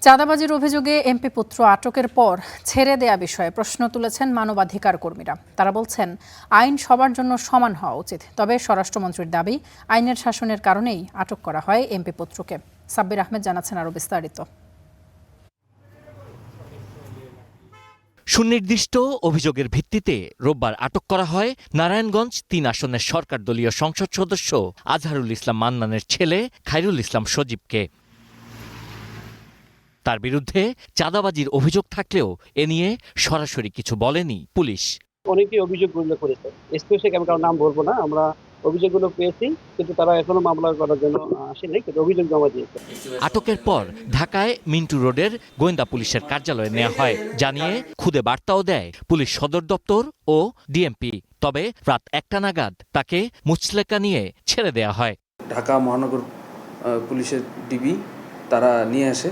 চাঁদাবাজির অভিযোগে এমপি পুত্র আটকের পর ছেড়ে দেয়া বিষয়ে প্রশ্ন তুলেছেন মানবাধিকার কর্মীরা। তারা বলছেন, আইন সবার জন্য সমান হওয়া উচিত। তবে স্বরাষ্ট্রমন্ত্রীর দাবি, আইনের শাসনের কারণেই আটক করা হয় এমপি পুত্রকে। সাব্বির আহমেদ জানাচ্ছেন আরও বিস্তারিত। সুনির্দিষ্ট অভিযোগের ভিত্তিতে রোববার আটক করা হয় নারায়ণগঞ্জ ৩ আসনের সরকার দলীয় সংসদ সদস্য আজহারুল ইসলাম মান্নানের ছেলে খায়রুল ইসলাম সজীবকে। তার বিরুদ্ধে চাঁদাবাজির অভিযোগ থাকলেও এ নিয়ে সরাসরি কিছু বলেনি পুলিশ। অনেকেই অভিযোগগুলো করেছে, স্পেসিফিক আমি কারো নাম বলবো না। আমরা অভিযোগগুলো পেয়েছি, কিন্তু তারা এখনো মামলা করার জন্য আসেনি, কিন্তু অভিযোগ জমা দিয়েছে। আটকের পর ঢাকায় মিন্টু রোডের গোয়েন্দা পুলিশের কার্যালয়ে নেওয়া হয়, জানিয়ে খুদে বার্তাও দেয় পুলিশ সদর দপ্তর ও ডিএমপি। তবে রাত ১টা নাগাদ তাকে মুচলেকা নিয়ে ছেড়ে দেয়া হয়। ঢাকা মহানগর পুলিশের ডিবি তারা নিয়ে আসে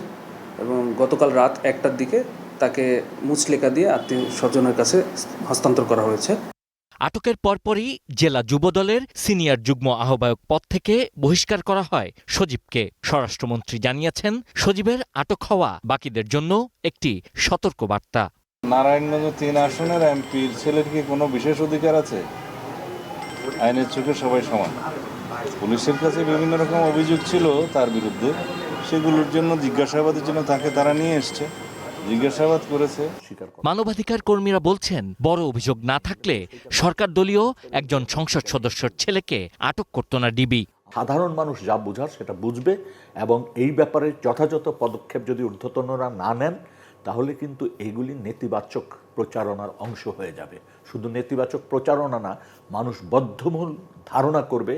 এবং গতকাল রাত ১টার দিকে তাকে মুচলেকা দিয়ে আত্মীয় স্বজনের কাছে হস্তান্তর করা হয়েছে। আটকের পরপরই জেলা যুবদলের সিনিয়র যুগ্ম আহ্বায়ক পদ থেকে বহিষ্কার করা হয় সজীবকে। স্বরাষ্ট্রমন্ত্রী জানিয়েছেন, সজীবের আটক হওয়া বাকিদের জন্য একটি সতর্কবার্তা। নারায়ণগঞ্জ ৩ আসনের এমপির ছেলের কি কোনো বিশেষ অধিকার আছে? আইনের চোখে সবাই সমান। পুলিশের কাছে বিভিন্ন রকম অভিযোগ ছিল তার বিরুদ্ধে, সেগুলোর জন্য জিজ্ঞাসাবাদের জন্য তাকে তারা নিয়ে এসছে, জিজ্ঞাসাবাদ করেছে। মানবাধিকার কর্মীরা বলছেন, বড় অভিযোগ না থাকলে সরকার দলীয় একজন সংসদ সদস্যের ছেলেকে আটক করত না ডিবি। সাধারণ মানুষ যা বোঝার সেটা বুঝবে এবং এই ব্যাপারে যথাযথ পদক্ষেপ যদি ঊর্ধ্বতনরা না নেন, তাহলে কিন্তু এগুলি নেতিবাচক প্রচারণার অংশ হয়ে যাবে। শুধু নেতিবাচক প্রচারণা না, মানুষ বদ্ধমূল ধারণা করবে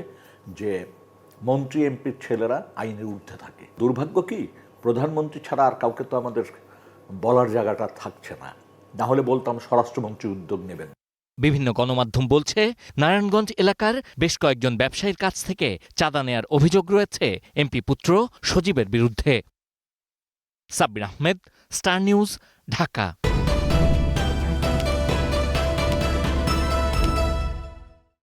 যে মন্ত্রী এমপির ছেলেরা আইনের ঊর্ধ্বে থাকে। দুর্ভাগ্য কি, প্রধানমন্ত্রী ছাড়া আর কাউকে তো আমাদের বলার জায়গাটা থাকছে না। না হলে বলতাম স্বরাষ্ট্রমন্ত্রী উদ্যোগ নেবেন। বিভিন্ন গণমাধ্যম বলছে, নারায়ণগঞ্জ এলাকার বেশ কয়েকজন ব্যবসায়ীর কাছ থেকে চাঁদা নেয়ার অভিযোগ রয়েছে এমপি পুত্র সজীবের বিরুদ্ধে। Sabbir Ahmed, star news, Dhaka.